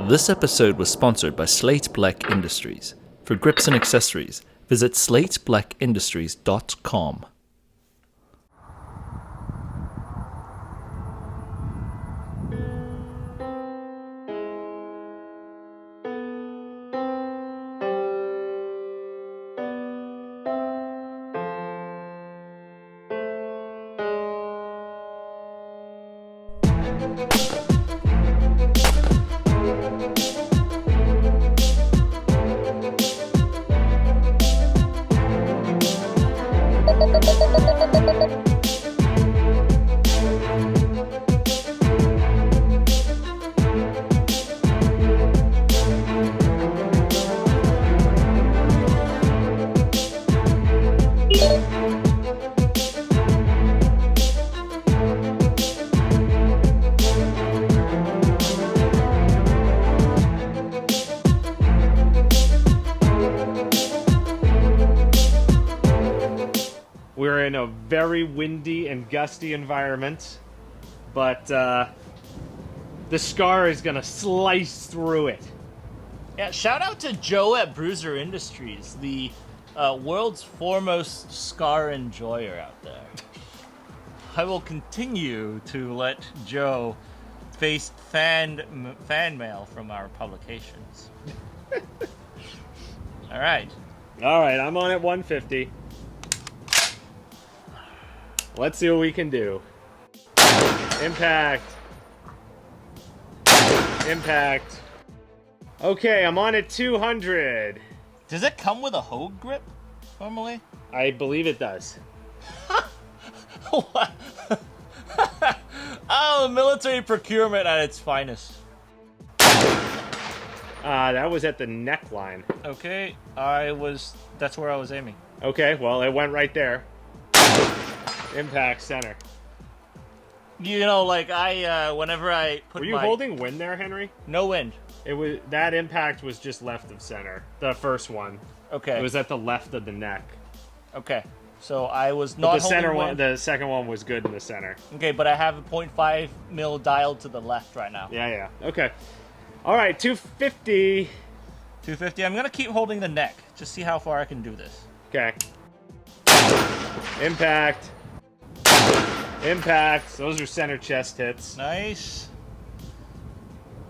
This episode was sponsored by Slate Black Industries. For grips and accessories, visit slateblackindustries.com. We're in a very windy and gusty environment, but the Scar is gonna slice through it. Yeah, shout out to Joe at Bruiser Industries, the world's foremost Scar enjoyer out there. I will continue to let Joe face fan mail from our publications. All right, I'm on at 150. Let's see what we can do. Impact. Impact. Okay, I'm on at 200. does it come with a Hogue grip normally? I believe it does. What? Oh, military procurement at its finest. That was at the neckline. Okay, that's where I was aiming. Okay, well, it went right there. Impact center. You know, like whenever I put Were you holding wind there, Henry? No wind. It was that impact was just left of center. The first one. Okay. It was at the left of the neck. Okay. So I was But not the center holding one, wind. the second one was good in the center. Okay, but I have a 0.5 mil dialed to the left right now. Yeah. Okay. All right, 250. 250. I'm gonna keep holding the neck. Just see how far I can do this. Okay. Impact. Impact. Those are center chest hits. Nice.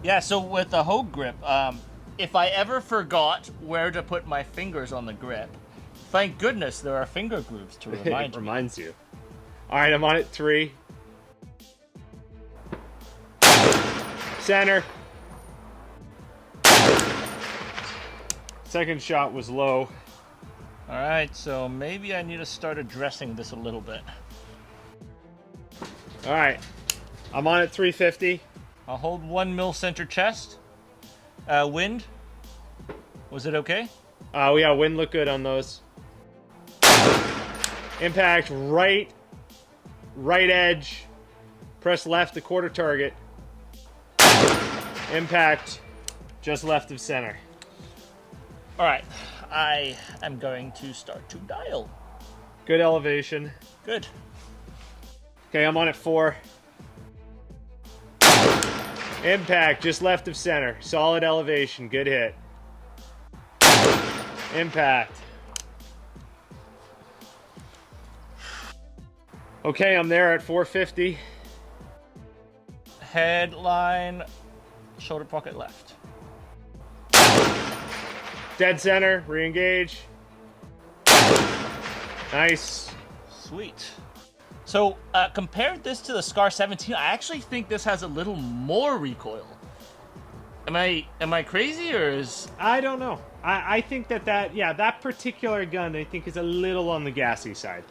Yeah. So with the Hogue grip, if I ever forgot where to put my fingers on the grip, thank goodness there are finger grooves to remind It me. reminds you. All right, I'm on at 3. Center. Second shot was low. All right. So maybe I need to start addressing this a little bit. All right, I'm on at 350. I'll hold 1 mil center chest. Wind. Was it okay? Yeah, wind looked good on those. Impact right edge. Press left to quarter target. Impact just left of center. All right. I am going to start to dial. Good elevation. Good. Okay, I'm on at 4. Impact just left of center. Solid elevation. Good hit. Impact. Okay, I'm there at 450. Headline, shoulder pocket left. Dead center. Re-engage. Nice. Sweet. So, compared this to the Scar 17, I actually think this has a little more recoil. Am I crazy, or is... I don't know. I think that particular gun, I think, is a little on the gassy side.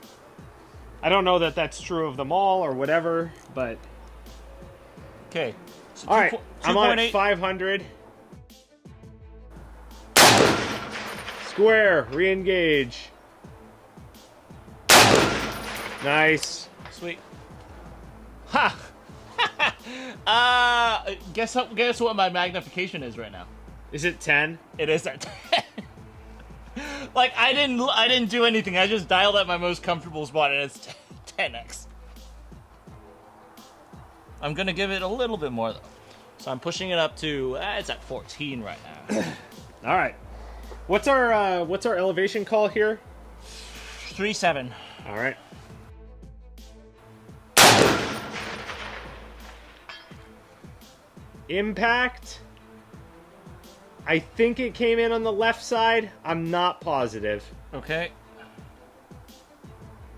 I don't know that that's true of them all or whatever, but... Okay. So all right, I'm on 2.8. 500. Square, re-engage. Nice. Sweet. Ha! Guess what my magnification is right now? Is it 10? It is at 10. Like, I didn't do anything. I just dialed at my most comfortable spot, and it's 10x. I'm gonna give it a little bit more, though. So I'm pushing it up to, it's at 14 right now. All right. What's our elevation call here? 3.7. All right. Impact. I think it came in on the left side. I'm not positive. Okay.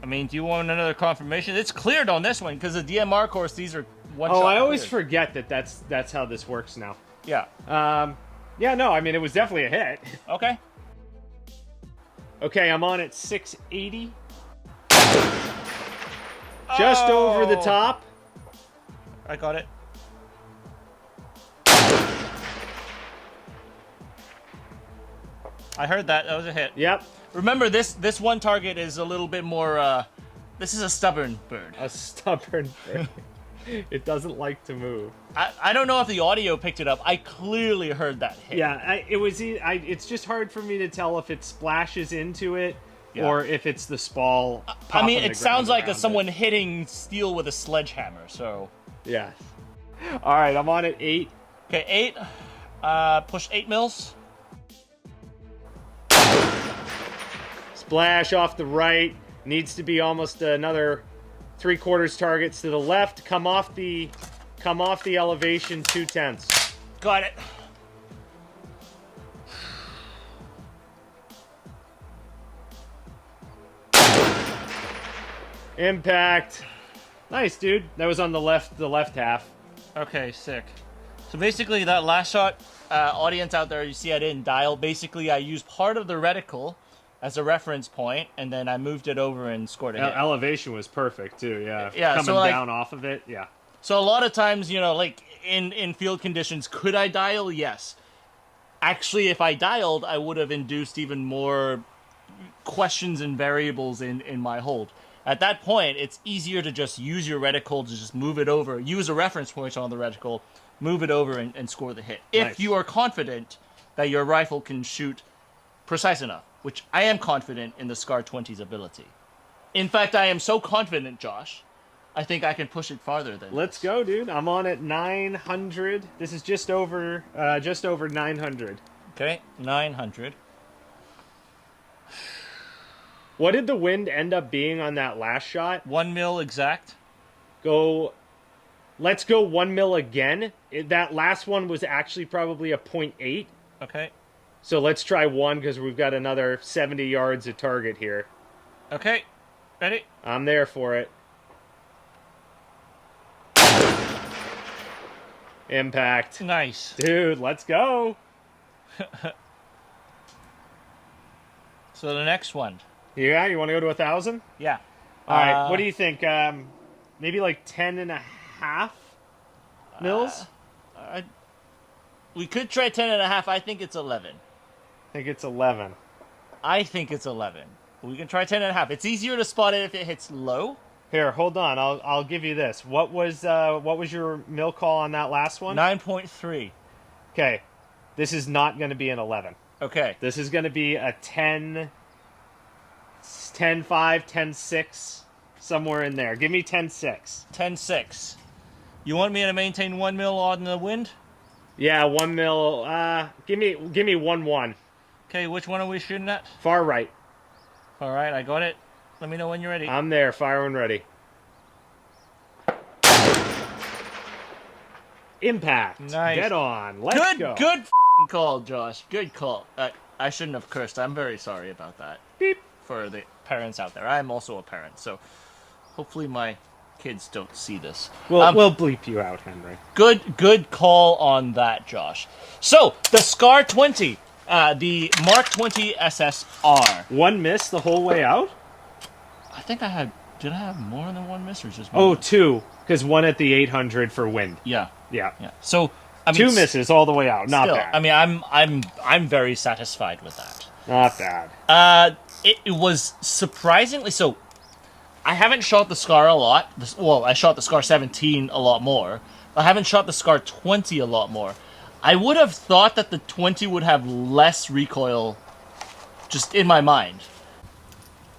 I mean, do you want another confirmation? It's cleared on this one because the DMR course, these are one shot. Oh, I always cleared. forget that that's how this works now. Yeah. Yeah, no, I mean, it was definitely a hit. Okay. Okay, I'm on at 680. Just over the top. I got it. I heard that. That was a hit. Yep. Remember, this one target is a little bit more, this is a stubborn bird. A stubborn bird. It doesn't like to move. I don't know if the audio picked it up. I clearly heard that hit. Yeah, it's just hard for me to tell if it splashes into it or if it's the spall. I mean, it sounds like around someone hitting steel with a sledgehammer, so. Yeah. All right, I'm on at 8. Okay, 8. Push 8 mils. Splash off the right. Needs to be almost another 3/4 targets to the left. Come off the elevation 2/10. Got it. Impact. Nice, dude. That was on the left half. Okay, sick. So basically, that last shot, audience out there, you see I didn't dial. Basically, I used part of the reticle as a reference point, and then I moved it over and scored a hit. Elevation was perfect too. Yeah. Yeah, Coming so, like, down off of it. Yeah. So a lot of times, you know, like in field conditions, could I dial? Yes. Actually, if I dialed, I would have induced even more questions and variables in my hold. At that point, it's easier to just use your reticle to just move it over, use a reference point on the reticle, move it over and score the hit. Nice. If you are confident that your rifle can shoot precise enough, which I am confident in the SCAR 20's ability. In fact, I am so confident, Josh, I think I can push it farther than Let's go, dude. I'm on at 900. This is just over 900. Okay, 900. What did the wind end up being on that last shot? 1 mil exact. Let's go 1 mil again. That last one was actually probably a 0.8. Okay. So let's try 1 because we've got another 70 yards of target here. Okay. Ready? I'm there for it. Impact. Nice. Dude, let's go. So the next one. Yeah, you want to go to 1,000? Yeah. All right, what do you think? Maybe like 10.5 mils? We could try 10.5. I think it's 11. I think it's 11. I think it's 11. We can try 10.5. It's easier to spot it if it hits low. Here, hold on. I'll give you this. What was your mil call on that last one? 9.3. Okay, this is not going to be an 11. Okay. This is going to be a 10, 10.5, 10.6, somewhere in there. Give me 10.6. 10.6. You want me to maintain 1 mil on the wind? Yeah, 1 mil. Give me 1.1. Okay, which one are we shooting at? Far right. All right, I got it. Let me know when you're ready. I'm there. Fire when ready. Impact. Nice. Dead on. Let's go. Good f***ing call, Josh. Good call. I shouldn't have cursed. I'm very sorry about that. Beep. For the parents out there. I'm also a parent, so hopefully my kids don't see this. We'll bleep you out, Henry. Good call on that, Josh. So, the SCAR 20, the Mk20 SSR. 1 miss the whole way out? I think I had... Did I have more than 1 miss or just 1? Oh, 2. Because 1 at the 800 for wind. Yeah. Yeah. So, I mean... 2 misses all the way out. Not still, bad. I mean, I'm very satisfied with that. Not bad. It was surprisingly... So, I haven't shot the SCAR a lot. Well, I shot the SCAR 17 a lot more. I haven't shot the SCAR 20 a lot more. I would have thought that the 20 would have less recoil, just in my mind.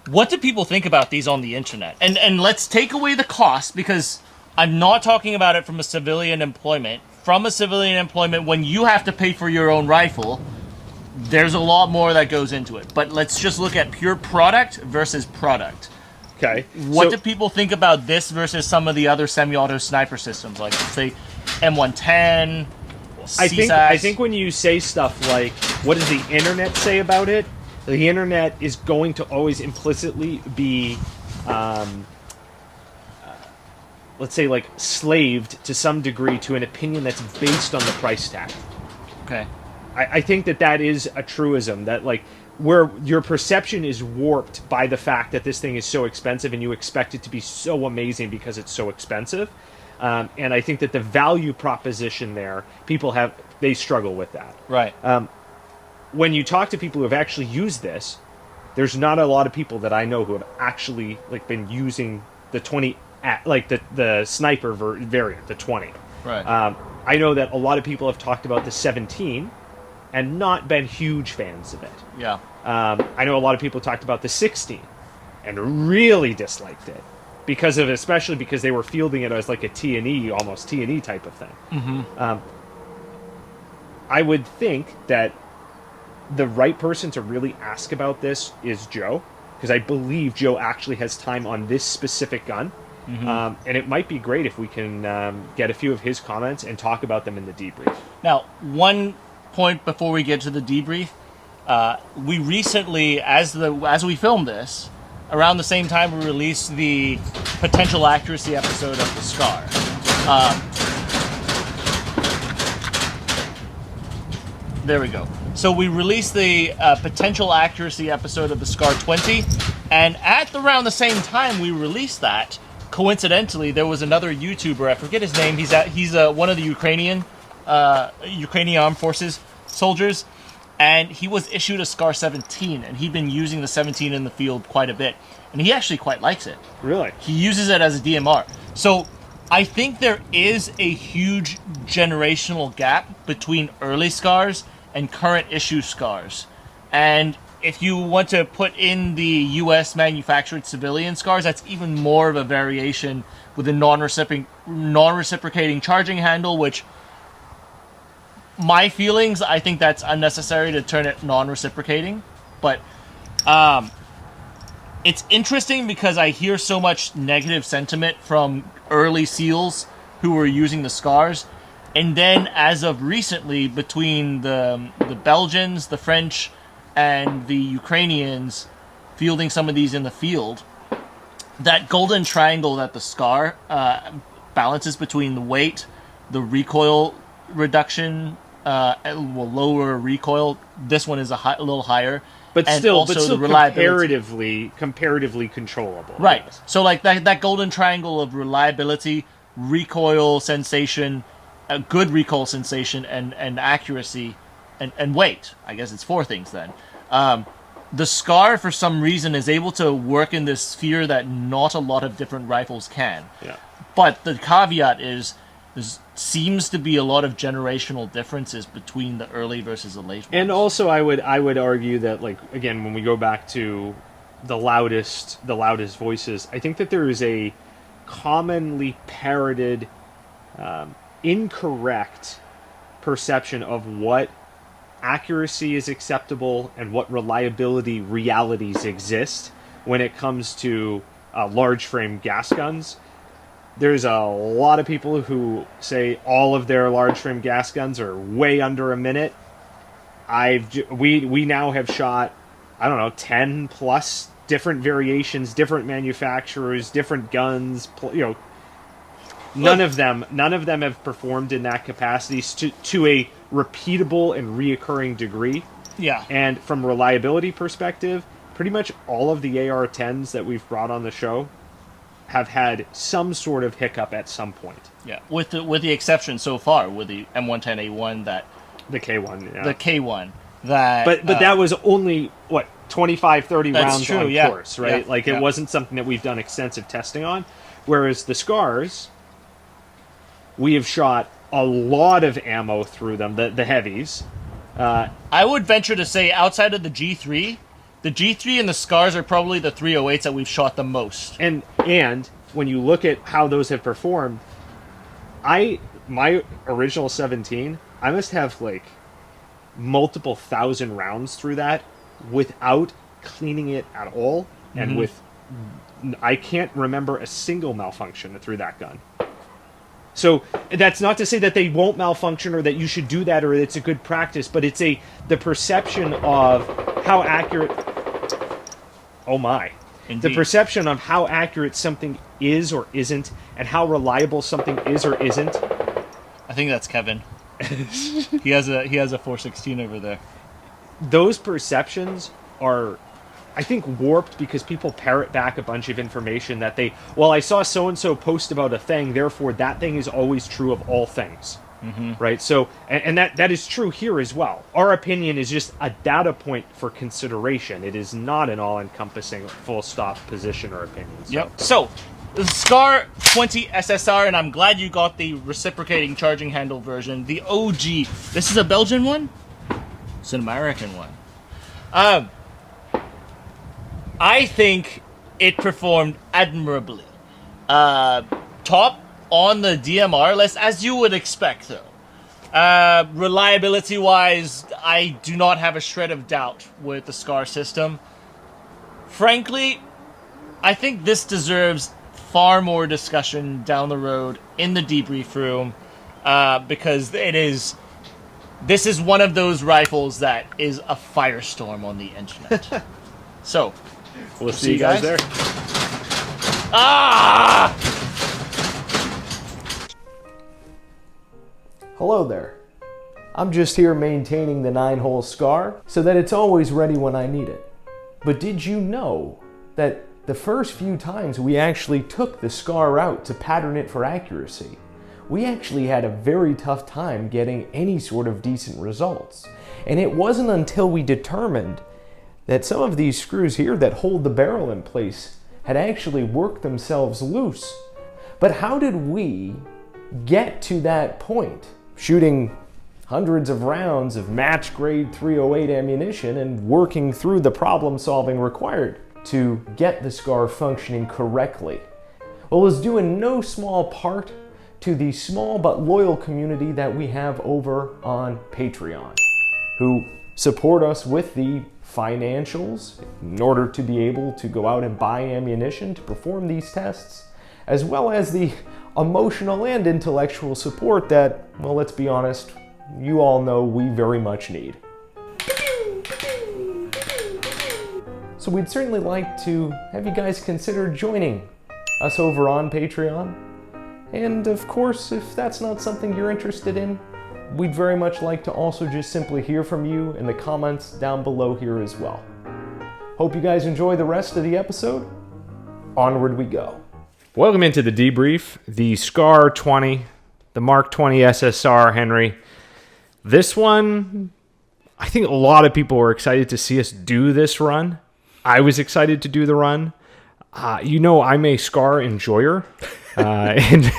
What do people think about these on the internet? And let's take away the cost, because I'm not talking about it from a civilian employment from a civilian employment, when you have to pay for your own rifle, there's a lot more that goes into it. But let's just look at pure product versus product. Okay. What do people think about this versus some of the other semi-auto sniper systems, like say M110, CSAS? I think when you say stuff like, what does the internet say about it? The internet is going to always implicitly be, let's say, like, slaved to some degree to an opinion that's based on the price tag. Okay. I think that is a truism, that, like, where your perception is warped by the fact that this thing is so expensive and you expect it to be so amazing because it's so expensive. And I think that the value proposition there, they struggle with that. Right. When you talk to people who have actually used this, there's not a lot of people that I know who have actually, like, been using the 20, like the sniper variant, the 20. Right. I know that a lot of people have talked about the 17 and not been huge fans of it. Yeah. I know a lot of people talked about the 16 and really disliked it especially because they were fielding it as like a T&E, almost T&E type of thing. Mm-hmm. I would think that the right person to really ask about this is Joe, because I believe Joe actually has time on this specific gun. Mm-hmm. And it might be great if we can get a few of his comments and talk about them in the debrief. Now, one point before we get to the debrief, we recently, as we filmed this, around the same time we released the potential accuracy episode of the SCAR. There we go. So we released the potential accuracy episode of the SCAR 20, and at around the same time we released that, coincidentally, there was another YouTuber, I forget his name, he's one of the Ukrainian Armed Forces soldiers, and he was issued a SCAR 17, and he'd been using the 17 in the field quite a bit, and he actually quite likes it. Really? He uses it as a DMR. So I think there is a huge generational gap between early SCARs and current issue SCARs. And if you want to put in the US manufactured civilian SCARs, that's even more of a variation with a non-reciprocating charging handle, which, my feelings, I think that's unnecessary to turn it non-reciprocating. But it's interesting because I hear so much negative sentiment from early SEALs who were using the SCARs. And then, as of recently, between the Belgians, the French, and the Ukrainians fielding some of these in the field, that golden triangle that the SCAR balances between the weight, the recoil reduction, lower recoil. This one is a little higher, but and still, also the comparatively controllable. Right. Yes. So, like that golden triangle of reliability, recoil sensation, a good recoil sensation, and accuracy, and weight. I guess it's four things then. The SCAR, for some reason, is able to work in this sphere that not a lot of different rifles can. Yeah. But the caveat is, there seems to be a lot of generational differences between the early versus the late ones. And also, I would argue that, like, again, when we go back to the loudest voices, I think that there is a commonly parroted, incorrect perception of what accuracy is acceptable and what reliability realities exist when it comes to large frame gas guns. There's a lot of people who say all of their large frame gas guns are way under a minute. We now have shot, I don't know, 10 plus different variations, different manufacturers, different guns. None of them have performed in that capacity to a repeatable and reoccurring degree. Yeah. And from reliability perspective, pretty much all of the AR-10s that we've brought on the show have had some sort of hiccup at some point. Yeah, with the exception so far with the M110A1 the K1, yeah. The K1 that but that was only 25, 30 rounds true, on yeah. course, right? Yeah, like it wasn't something that we've done extensive testing on. Whereas the SCARs, we have shot a lot of ammo through them, the heavies. I would venture to say outside of the G3 and the SCARs are probably the 308s that we've shot the most. And when you look at how those have performed, my original 17, I must have like multiple thousand rounds through that without cleaning it at all, and with I can't remember a single malfunction through that gun. So that's not to say that they won't malfunction or that you should do that or it's a good practice, but it's the perception of how accurate. Oh my. Indeed. The perception of how accurate something is or isn't, and how reliable something is or isn't. I think that's Kevin. He has a 416 over there. Those perceptions are, I think, warped because people parrot back a bunch of information that well, I saw so-and-so post about a thing, therefore that thing is always true of all things. Right? So, and that is true here as well. Our opinion is just a data point for consideration. It is not an all-encompassing, full-stop position or opinion. So. Yep. So, the Mk20 SSR, and I'm glad you got the reciprocating charging handle version, the OG. This is a Belgian one? It's an American one. I think it performed admirably. Top on the DMR list, as you would expect, though. Reliability-wise, I do not have a shred of doubt with the SCAR system. Frankly, I think this deserves far more discussion down the road in the debrief room, because this is one of those rifles that is a firestorm on the internet. So, we'll see you guys there. Ah! Hello there. I'm just here maintaining the 9-hole SCAR so that it's always ready when I need it. But did you know that the first few times we actually took the SCAR out to pattern it for accuracy, we actually had a very tough time getting any sort of decent results. And it wasn't until we determined that some of these screws here that hold the barrel in place had actually worked themselves loose. But how did we get to that point? Shooting hundreds of rounds of match grade .308 ammunition and working through the problem solving required to get the SCAR functioning correctly. Well, it's due in no small part to the small but loyal community that we have over on Patreon, who support us with the financials in order to be able to go out and buy ammunition to perform these tests, as well as the emotional and intellectual support that, well, let's be honest, you all know we very much need. So we'd certainly like to have you guys consider joining us over on Patreon. And of course, if that's not something you're interested in, we'd very much like to also just simply hear from you in the comments down below here as well. Hope you guys enjoy the rest of the episode. Onward we go. Welcome into the debrief, the SCAR 20, the Mk20 SSR, Henry. This one, I think a lot of people were excited to see us do this run. I was excited to do the run. I'm a SCAR enjoyer and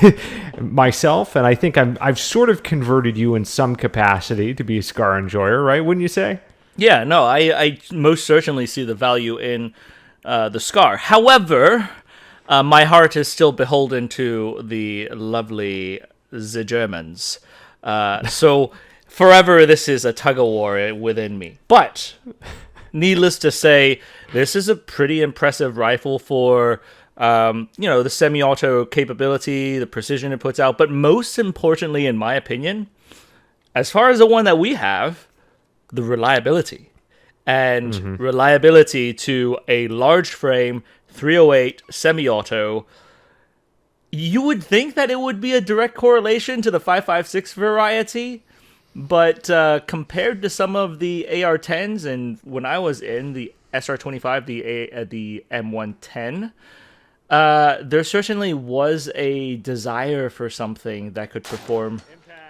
myself, and I think I've sort of converted you in some capacity to be a SCAR enjoyer, right? Wouldn't you say? Yeah, no, I most certainly see the value in the SCAR. However, my heart is still beholden to the lovely the Germans. So forever this is a tug-of-war within me. But needless to say, this is a pretty impressive rifle for the semi-auto capability, the precision it puts out, but most importantly, in my opinion, as far as the one that we have, the reliability. And reliability to a large frame 308 semi-auto, you would think that it would be a direct correlation to the 5.56 variety, but compared to some of the AR-10s, and when I was in the SR-25, the M110, there certainly was a desire for something that could perform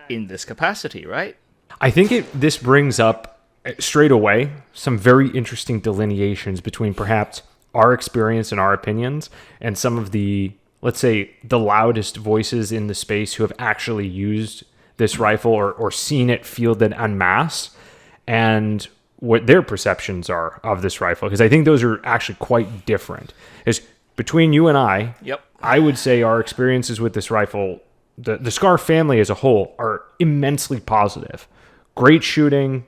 in this capacity, right? I think this brings up straight away some very interesting delineations between perhaps our experience and our opinions and some of the, let's say, the loudest voices in the space who have actually used this rifle or seen it fielded en masse, and what their perceptions are of this rifle, because I think those are actually quite different. Is between you and I, Yep. I would say our experiences with this rifle the SCAR family as a whole are immensely positive. Great shooting,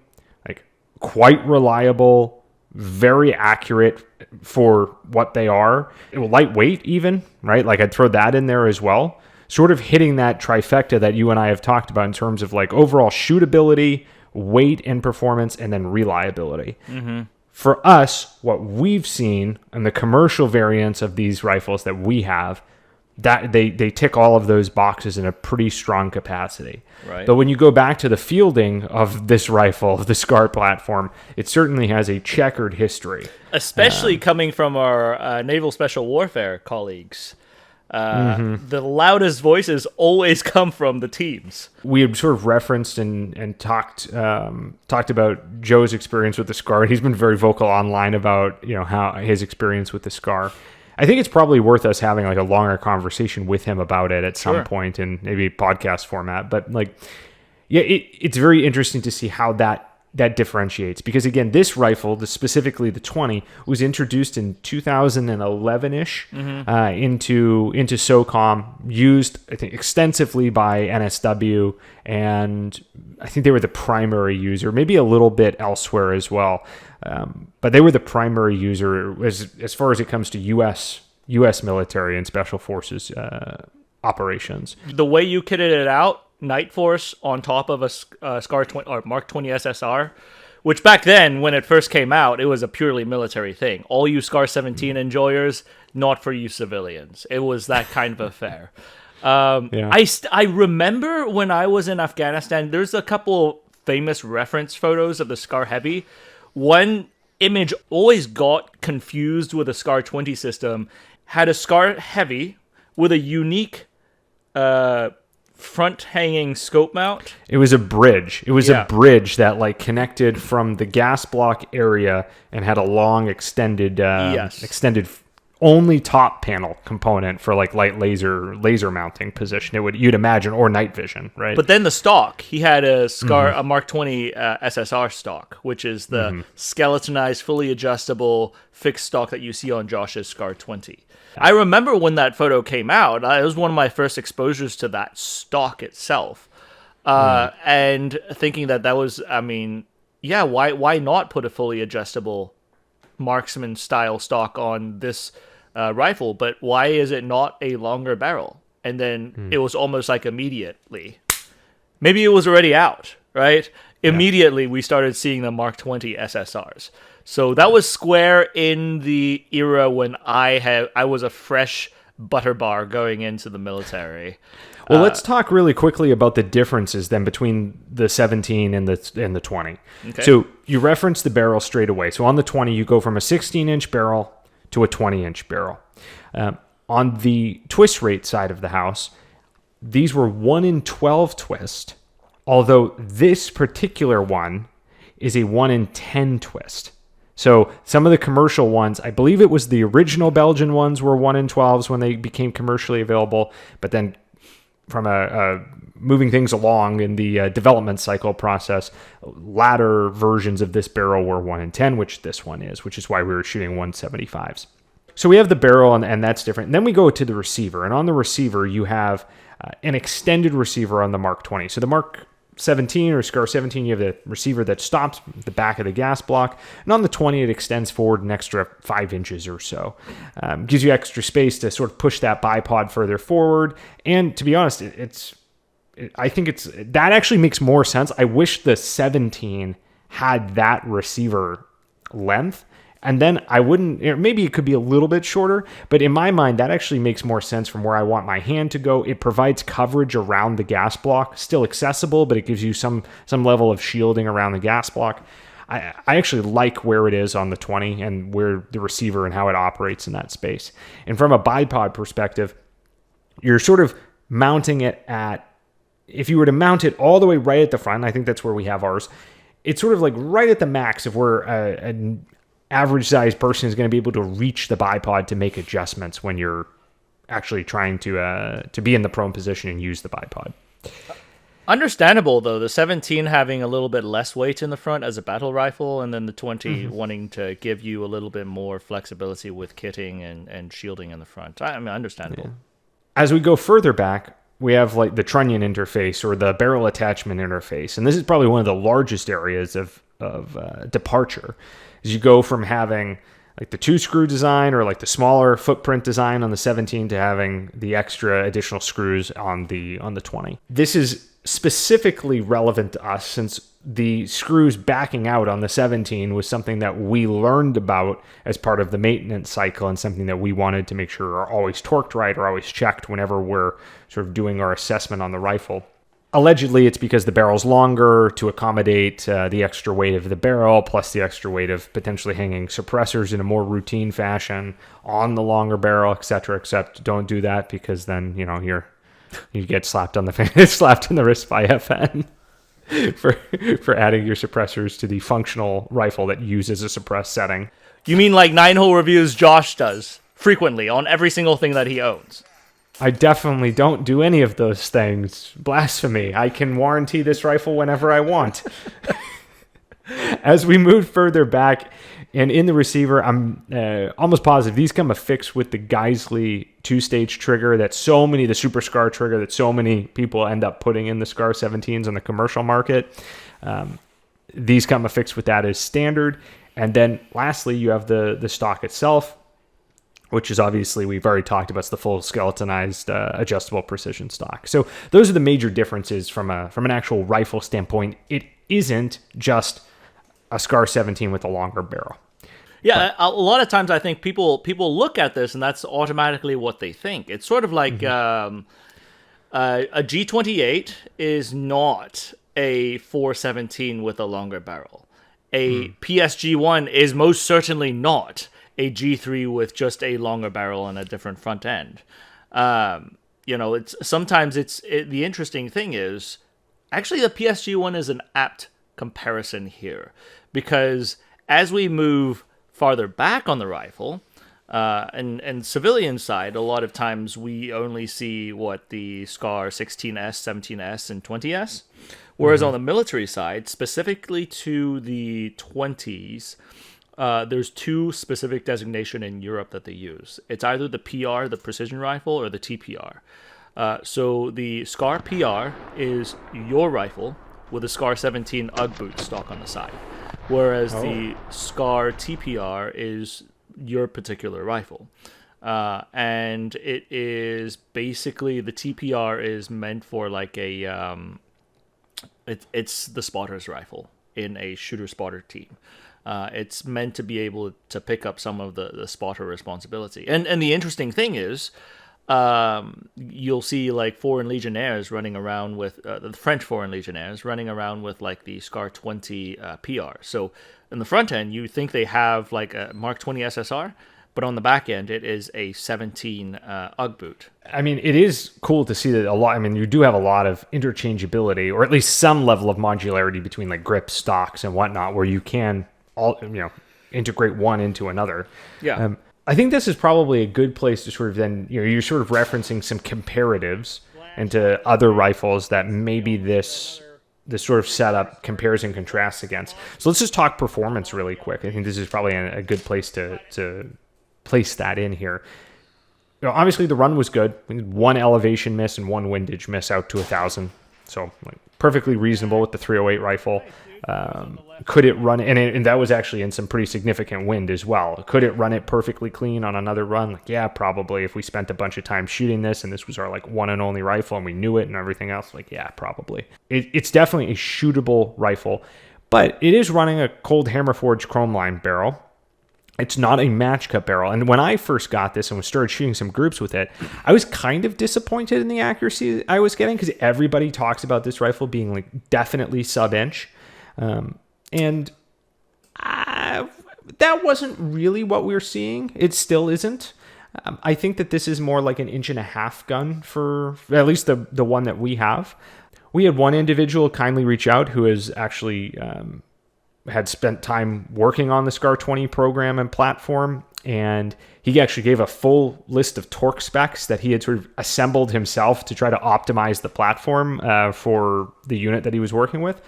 like quite reliable, very accurate for what they are. Lightweight even, right? Like I'd throw that in there as well. Sort of hitting that trifecta that you and I have talked about in terms of like overall shootability, weight and performance, and then reliability. For us, what we've seen in the commercial variants of these rifles that we have, that they tick all of those boxes in a pretty strong capacity. Right. But when you go back to the fielding of this rifle, of the SCAR platform, it certainly has a checkered history. Especially coming from our Naval Special Warfare colleagues. The loudest voices always come from the teams. We had sort of referenced and talked about Joe's experience with the SCAR. He's been very vocal online about how his experience with the SCAR. I think it's probably worth us having like a longer conversation with him about it at some point in maybe podcast format. But it's very interesting to see how that differentiates, because again, this rifle, specifically the 20, was introduced in 2011-ish into SOCOM, used I think extensively by NSW, and I think they were the primary user, maybe a little bit elsewhere as well, but they were the primary user as far as it comes to U.S. military and special forces operations. The way you kitted it out, Night Force on top of a SCAR 20 or Mark 20 SSR, which back then when it first came out, it was a purely military thing. All you SCAR 17 enjoyers, not for you civilians. It was that kind of affair. I remember when I was in Afghanistan, there's a couple famous reference photos of the SCAR Heavy. One image always got confused with a SCAR 20 system, had a SCAR Heavy with a unique front-hanging scope mount. It was a bridge. It was a bridge that like connected from the gas block area and had a long extended only top panel component for like light laser mounting position. You'd imagine, or night vision, right? But then the stock, he had a SCAR, a Mark 20 SSR stock, which is the skeletonized, fully adjustable fixed stock that you see on Josh's SCAR 20. I remember when that photo came out, it was one of my first exposures to that stock itself. And thinking that was, why not put a fully adjustable marksman style stock on this rifle? But why is it not a longer barrel? And then it was almost like immediately. Maybe it was already out, right? Immediately we started seeing the Mark 20 SSRs. So that was square in the era when I was a fresh butter bar going into the military. Well, let's talk really quickly about the differences then between the 17 and the 20. Okay. So you referenced the barrel straight away. So on the 20, you go from a 16-inch barrel to a 20-inch barrel. On the twist rate side of the house, these were 1 in 12 twist, although this particular one is a 1 in 10 twist. So some of the commercial ones, I believe it was the original Belgian ones were 1 in 12s when they became commercially available, but then from moving things along in the development cycle process, latter versions of this barrel were 1 in 10, which this one is, which is why we were shooting 175s. So we have the barrel, and that's different. And then we go to the receiver, and on the receiver, you have an extended receiver on the Mark 20. So the Mark 17 or SCAR 17, you have the receiver that stops at the back of the gas block, and on the 20 it extends forward an extra 5 inches or so. Gives you extra space to sort of push that bipod further forward, and to be honest, I think that actually makes more sense. I wish the 17 had that receiver length, and then I wouldn't, maybe it could be a little bit shorter, but in my mind, that actually makes more sense from where I want my hand to go. It provides coverage around the gas block, still accessible, but it gives you some level of shielding around the gas block. I actually like where it is on the 20 and where the receiver and how it operates in that space. And from a bipod perspective, you're sort of mounting it if you were to mount it all the way right at the front, I think that's where we have ours, it's sort of like right at the max of where an average sized person is going to be able to reach the bipod to make adjustments when you're actually trying to be in the prone position and use the bipod. Understandable, though, the 17 having a little bit less weight in the front as a battle rifle, and then the 20 wanting to give you a little bit more flexibility with kitting and shielding in the front. I mean, understandable. Yeah. As we go further back, we have like the trunnion interface or the barrel attachment interface. And this is probably one of the largest areas of departure, is you go from having like the 2-screw design or like the smaller footprint design on the 17 to having the extra additional screws on the 20. This is specifically relevant to us since the screws backing out on the 17 was something that we learned about as part of the maintenance cycle and something that we wanted to make sure are always torqued right or always checked whenever we're sort of doing our assessment on the rifle. Allegedly, it's because the barrel's longer to accommodate the extra weight of the barrel, plus the extra weight of potentially hanging suppressors in a more routine fashion on the longer barrel, etc. Except don't do that because then, you get slapped on the face, slapped in the wrist by FN for adding your suppressors to the functional rifle that uses a suppressed setting. You mean like 9-hole reviews Josh does frequently on every single thing that he owns? I definitely don't do any of those things. Blasphemy. I can warranty this rifle whenever I want. As we move further back and in the receiver, I'm almost positive these come affixed with the Geisley 2-stage trigger the Super Scar trigger that so many people end up putting in the Scar 17s on the commercial market. These come affixed with that as standard. And then lastly, you have the stock itself, which is obviously, we've already talked about, it's the full skeletonized adjustable precision stock. So those are the major differences from an actual rifle standpoint. It isn't just a Scar 17 with a longer barrel. Yeah, a lot of times I think people look at this and that's automatically what they think. It's sort of like a G28 is not a 417 with a longer barrel. A PSG1 is most certainly not a G3 with just a longer barrel and a different front end. It's sometimes the interesting thing is actually the PSG1 is an apt comparison here, because as we move farther back on the rifle, and civilian side, a lot of times we only see what the SCAR 16S, 17S, and 20S. Whereas on the military side, specifically to the 20s, there's 2 specific designation in Europe that they use. It's either the PR, the precision rifle, or the TPR. So the SCAR PR is your rifle with a SCAR 17 UGG boot stock on the side, whereas the SCAR TPR is your particular rifle. And it is basically, the TPR is meant for like a, it's the spotter's rifle in a shooter-spotter team. It's meant to be able to pick up some of the spotter responsibility. And the interesting thing is, you'll see like foreign legionnaires running around with the French foreign legionnaires running around with like the SCAR 20 PR. So in the front end, you think they have like a Mk20 SSR, but on the back end, it is a 17 UGG boot. I mean, it is cool to see that a lot. I mean, you do have a lot of interchangeability, or at least some level of modularity between like grip stocks and whatnot, where you can integrate one into another. Yeah. I think this is probably a good place to sort of then, you're sort of referencing some comparatives into other rifles that maybe this sort of setup compares and contrasts against. So let's just talk performance really quick. I think this is probably a good place to place that in here. Obviously the run was good. We had 1 elevation miss and 1 windage miss out to 1,000. So like, perfectly reasonable with the 308 rifle. Could it run, and that was actually in some pretty significant wind as well. Could it run it perfectly clean on another run? Like, yeah, probably. If we spent a bunch of time shooting this and this was our like one and only rifle and we knew it and everything else, like, yeah, probably. It's definitely a shootable rifle, but it is running a cold hammer forged chrome line barrel. It's not a match cut barrel. And when I first got this and was started shooting some groups with it, I was kind of disappointed in the accuracy I was getting, because everybody talks about this rifle being like definitely sub-inch. And that wasn't really what we were seeing. It still isn't. I think that this is more like an 1.5-inch gun for at least the one that we have. We had one individual kindly reach out who has actually had spent time working on the SCAR 20 program and platform, and he actually gave a full list of torque specs that he had sort of assembled himself to try to optimize the platform for the unit that he was working with.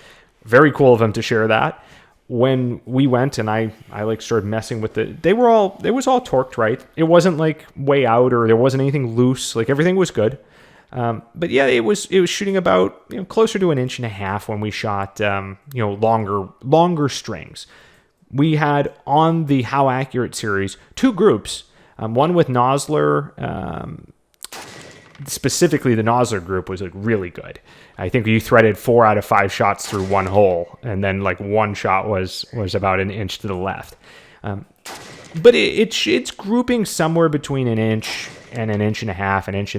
Very cool of him to share that. When we went and I like started messing with it, it was all torqued right. It wasn't like way out or there wasn't anything loose. Like everything was good. But yeah, it was shooting about closer to 1.5 inches when we shot longer strings. We had on the How Accurate series 2 groups, one with Nosler. Specifically, the Nosler group was really good. I think you threaded 4 out of 5 shots through one hole, and then like one shot was about 1 inch to the left. But it's grouping somewhere between 1 inch and 1.5 inches,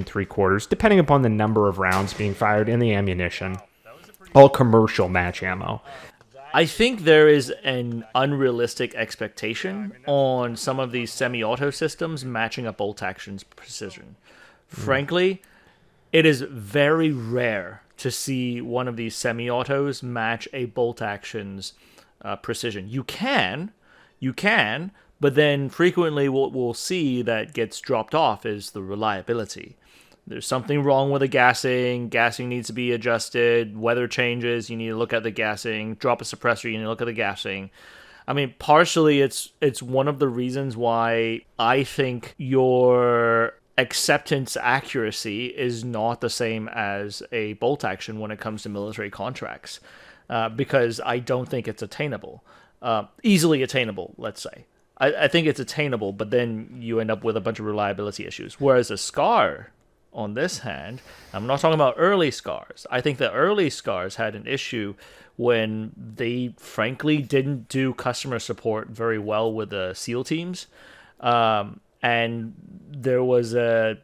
1.75 inches, depending upon the number of rounds being fired and the ammunition. All commercial match ammo. I think there is an unrealistic expectation on some of these semi-auto systems matching up bolt action's precision. Frankly, it is very rare to see one of these semi-autos match a bolt action's precision. You can, but then frequently what we'll see that gets dropped off is the reliability. There's something wrong with the gassing. Gassing needs to be adjusted. Weather changes. You need to look at the gassing. Drop a suppressor. You need to look at the gassing. I mean, partially it's one of the reasons why I think your acceptance accuracy is not the same as a bolt action when it comes to military contracts, because I don't think it's attainable. Easily attainable, let's say. I think it's attainable, but then you end up with a bunch of reliability issues. Whereas a SCAR, on this hand, I'm not talking about early SCARs. I think the early SCARs had an issue when they frankly didn't do customer support very well with the SEAL teams. And there was I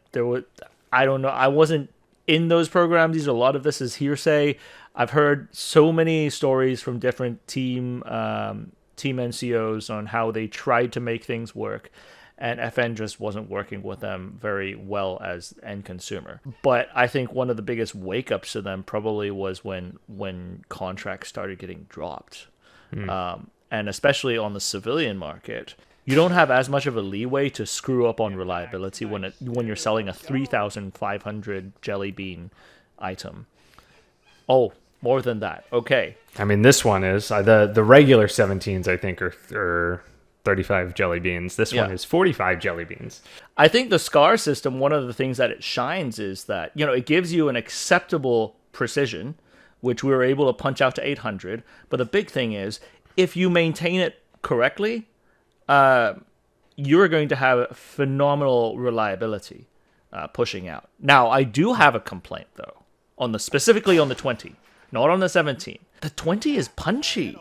don't know, I wasn't in those programs. A lot of this is hearsay. I've heard so many stories from different team NCOs on how they tried to make things work, and FN just wasn't working with them very well as end consumer. But I think one of the biggest wake-ups to them probably was when contracts started getting dropped. And especially on the civilian market, you don't have as much of a leeway to screw up on reliability when you're selling a 3,500 jelly bean item. Oh, more than that. Okay. I mean, this one is the regular 17s. I think are 35 jelly beans. This one is 45 jelly beans. I think the SCAR system, one of the things that it shines is that it gives you an acceptable precision, which we were able to punch out to 800. But the big thing is, if you maintain it correctly, you're going to have phenomenal reliability pushing out. Now, I do have a complaint, though, specifically on the 20, not on the 17. The 20 is punchy.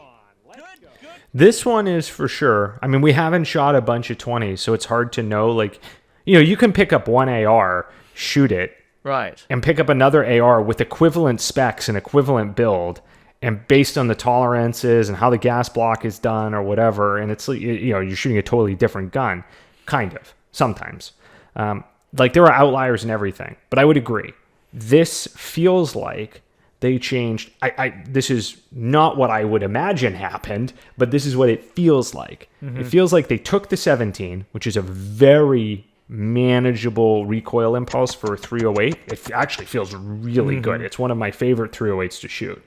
This one is for sure. I mean, we haven't shot a bunch of 20s, so it's hard to know. Like, you can pick up one AR, shoot it, right, and pick up another AR with equivalent specs and equivalent build, and based on the tolerances and how the gas block is done or whatever, and it's you're shooting a totally different gun, kind of sometimes. Like there are outliers and everything, but I would agree. This feels like they changed. This is not what I would imagine happened, but this is what it feels like. Mm-hmm. It feels like they took the 17, which is a very manageable recoil impulse for a 308. It actually feels really good. It's one of my favorite 308s to shoot.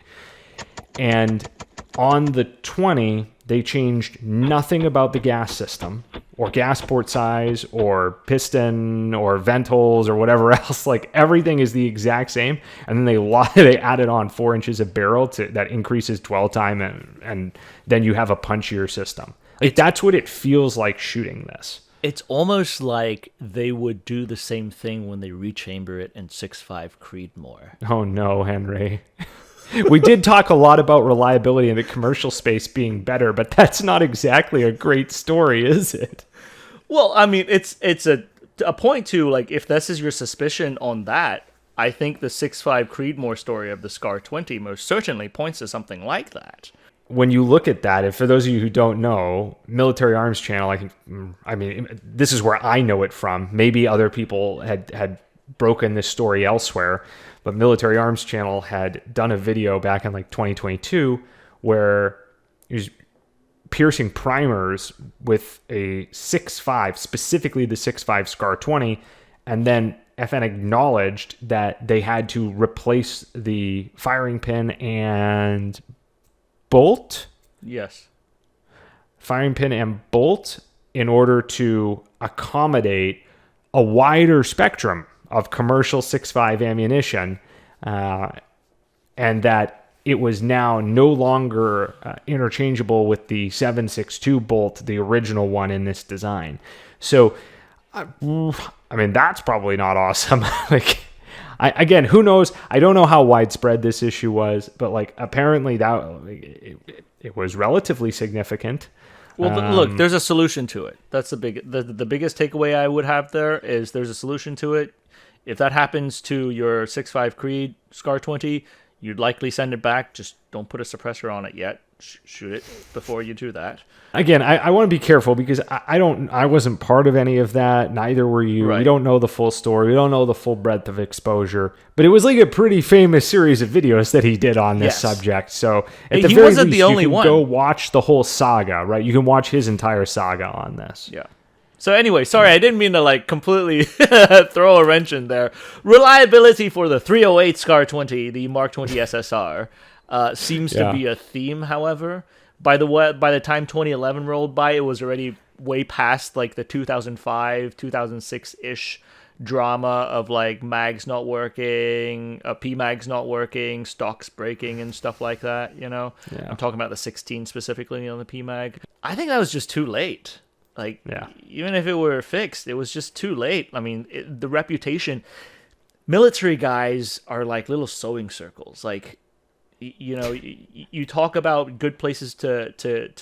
And on the 20, they changed nothing about the gas system or gas port size or piston or vent holes or whatever else. Like everything is the exact same. And then they added on 4 inches of barrel that increases dwell time, and then you have a punchier system. Like that's what it feels like shooting this. It's almost like they would do the same thing when they rechamber it in 6.5 Creedmoor. Oh no, Henry. We did talk a lot about reliability in the commercial space being better, but that's not exactly a great story, is it? Well, I mean, it's a point to, like, if this is your suspicion on that, I think the 6.5 Creedmoor story of the SCAR 20 most certainly points to something like that. When you look at that, and for those of you who don't know, Military Arms Channel, I mean, this is where I know it from. Maybe other people had broken this story elsewhere, but Military Arms Channel had done a video back in like 2022 where he was piercing primers with a 6.5, specifically the 6.5 SCAR 20, and then FN acknowledged that they had to replace the firing pin and bolt. Yes. Firing pin and bolt in order to accommodate a wider spectrum of commercial 6.5 ammunition, and that it was now no longer interchangeable with the 7.62 bolt, the original one in this design. So, I mean, that's probably not awesome. Like, again, who knows? I don't know how widespread this issue was, but like apparently it was relatively significant. Well, look, there's a solution to it. That's the biggest takeaway I would have there is there's a solution to it. If that happens to your 6.5 Creed SCAR 20, you'd likely send it back. Just don't put a suppressor on it yet. Shoot it before you do that. Again, I want to be careful because I wasn't part of any of that. Neither were you. Right. We don't know the full story. We don't know the full breadth of exposure. But it was like a pretty famous series of videos that he did on this subject. So at the He very wasn't least, the only you can one. go watch the whole saga, right? You can watch his entire saga on this. Yeah. So anyway, sorry, I didn't mean to like completely throw a wrench in there. Reliability for the 308 SCAR 20, the Mark 20 SSR, seems to be a theme. However, by the time 2011 rolled by, it was already way past like the 2005, 2006-ish drama of like mags not working, PMags not working, stocks breaking and stuff like that. You know, I'm talking about the 16 specifically on the PMag. I think that was just too late. Like, even if it were fixed, it was just too late. I mean, the reputation, military guys are like little sewing circles. Like, you know, you talk about good places to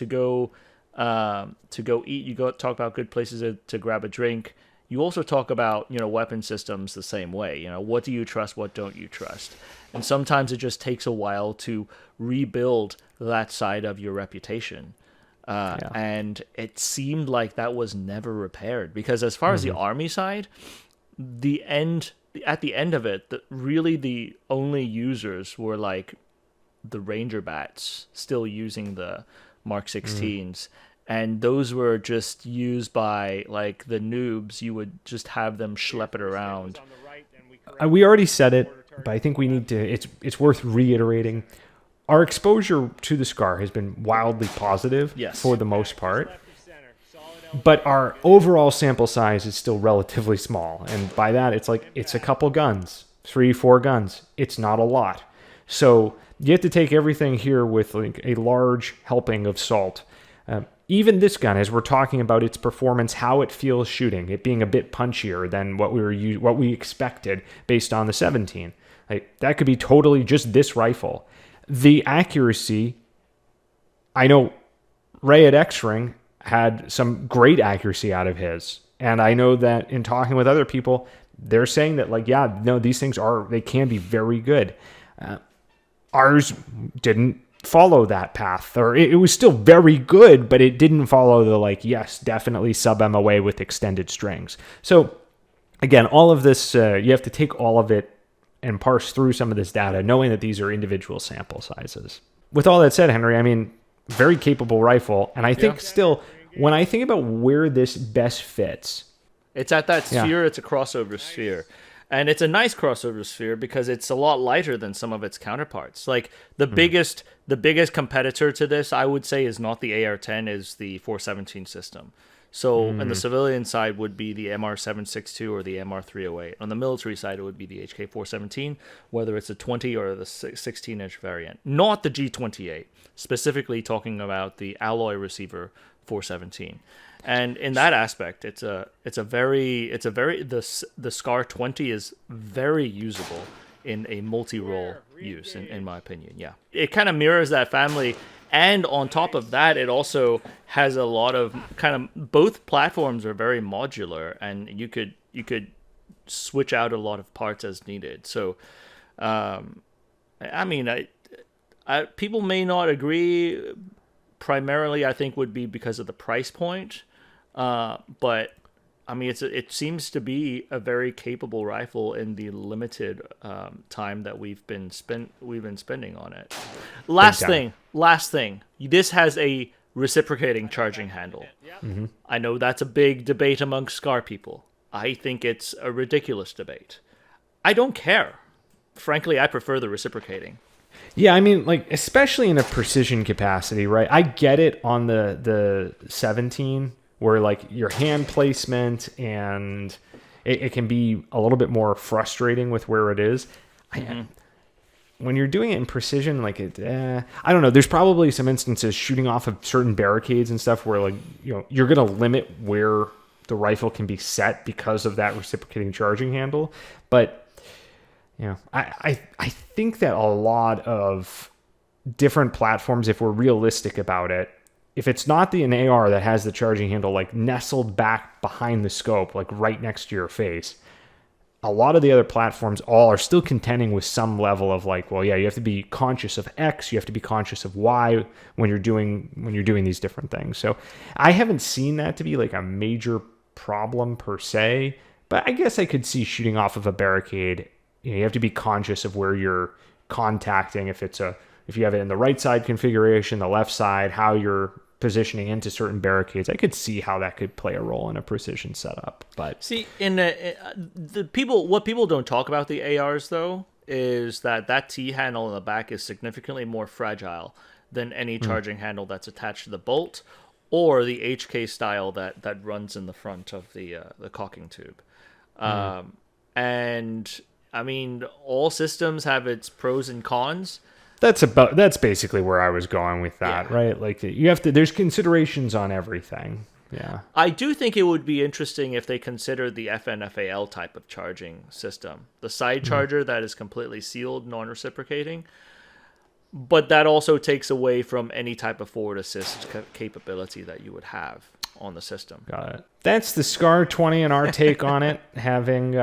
go eat. You talk about good places to grab a drink. You also talk about, you know, weapon systems the same way. You know, what do you trust? What don't you trust? And sometimes it just takes a while to rebuild that side of your reputation. And it seemed like that was never repaired because as far as the Army side, at the end of it, really the only users were like the Ranger Bats still using the Mark 16s. And those were just used by like the noobs. You would just have them schlep it around. We already said it, but I think we need to. It's worth reiterating. Our exposure to the SCAR has been wildly positive for the most part, but our overall sample size is still relatively small. And by that, it's a couple guns, 3-4 guns. It's not a lot. So you have to take everything here with like a large helping of salt. Even this gun, as we're talking about its performance, how it feels shooting, it being a bit punchier than what we expected based on the 17. Like that could be totally just this rifle. The accuracy, I know Ray at X-Ring had some great accuracy out of his. And I know that in talking with other people, they're saying that like, these things they can be very good. Ours didn't follow that path, or it was still very good, but it didn't follow the like, yes, definitely sub MOA with extended strings. So again, all of this, you have to take all of it and parse through some of this data, knowing that these are individual sample sizes. With all that said, Henry, I mean, very capable rifle. And I think still, when I think about where this best fits, it's at that sphere. It's a crossover sphere. And it's a nice crossover sphere because it's a lot lighter than some of its counterparts. Like the biggest competitor to this, I would say, is not the AR-10, is the 417 system. So on the civilian side would be the MR762 or the MR308. On the military side, it would be the HK417, whether it's a 20 or the 16-inch variant. Not the G28, specifically talking about the alloy receiver 417. And in that aspect, the SCAR 20 is very usable in a multi-role use, in my opinion. Yeah, it kind of mirrors that family. And on top of that, it also has a lot of both platforms are very modular, and you could switch out a lot of parts as needed. So, I mean, people may not agree. Primarily, I think would be because of the price point, but I mean, it seems to be a very capable rifle in the limited time that we've been spending on it. Last thing. This has a reciprocating charging handle. Mm-hmm. I know that's a big debate among SCAR people. I think it's a ridiculous debate. I don't care. Frankly, I prefer the reciprocating. Yeah, I mean, like, especially in a precision capacity, right? I get it on the 17, where, like, your hand placement and it can be a little bit more frustrating with where it is. When you're doing it in precision, like I don't know. There's probably some instances shooting off of certain barricades and stuff where, like, you know, you're going to limit where the rifle can be set because of that reciprocating charging handle. But, you know, I think that a lot of different platforms, if we're realistic about it, if it's not an AR that has the charging handle like nestled back behind the scope, like right next to your face, a lot of the other platforms all are still contending with some level of like, well, yeah, you have to be conscious of X, you have to be conscious of Y when you're doing these different things. So I haven't seen that to be like a major problem per se, but I guess I could see shooting off of a barricade. You know, you have to be conscious of where you're contacting. If you have it in the right side configuration, the left side, how you're positioning into certain barricades, I could see how that could play a role in a precision setup. But see, what people don't talk about the ARs though is that T handle in the back is significantly more fragile than any charging handle that's attached to the bolt or the HK style that runs in the front of the cocking tube. And I mean, all systems have its pros and cons. That's basically where I was going with that, right? Like there's considerations on everything. Yeah. I do think it would be interesting if they considered the FNFAL type of charging system, the side charger that is completely sealed, non-reciprocating, but that also takes away from any type of forward assist capability that you would have on the system. Got it. That's the SCAR 20 and our take on it, having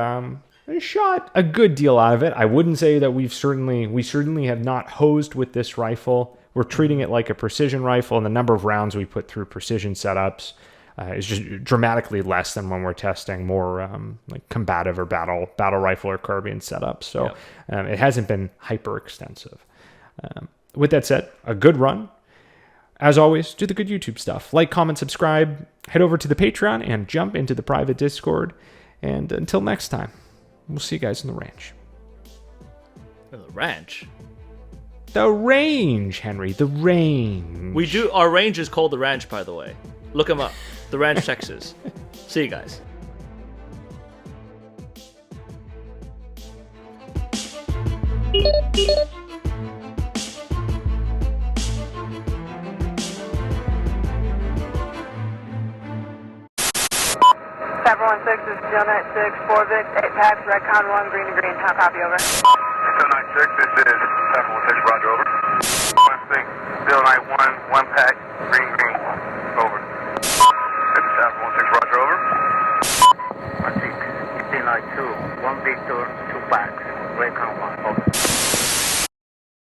shot a good deal out of it. I wouldn't say that we certainly have not hosed with this rifle. We're treating it like a precision rifle, and the number of rounds we put through precision setups is just dramatically less than when we're testing more like combative or battle rifle or carbine setups. So it hasn't been hyper extensive. With that said, a good run. As always, do the good YouTube stuff. Like, comment, subscribe, head over to the Patreon, and jump into the private Discord. And until next time, we'll see you guys in the range. The ranch? The range, Henry. The range. Our range is called the ranch, by the way. Look them up. The Ranch, Texas. See you guys. This is Joe 96, 4 Vic, 8 packs, Redcon 1, green to green. How copy, over? Joe 96, this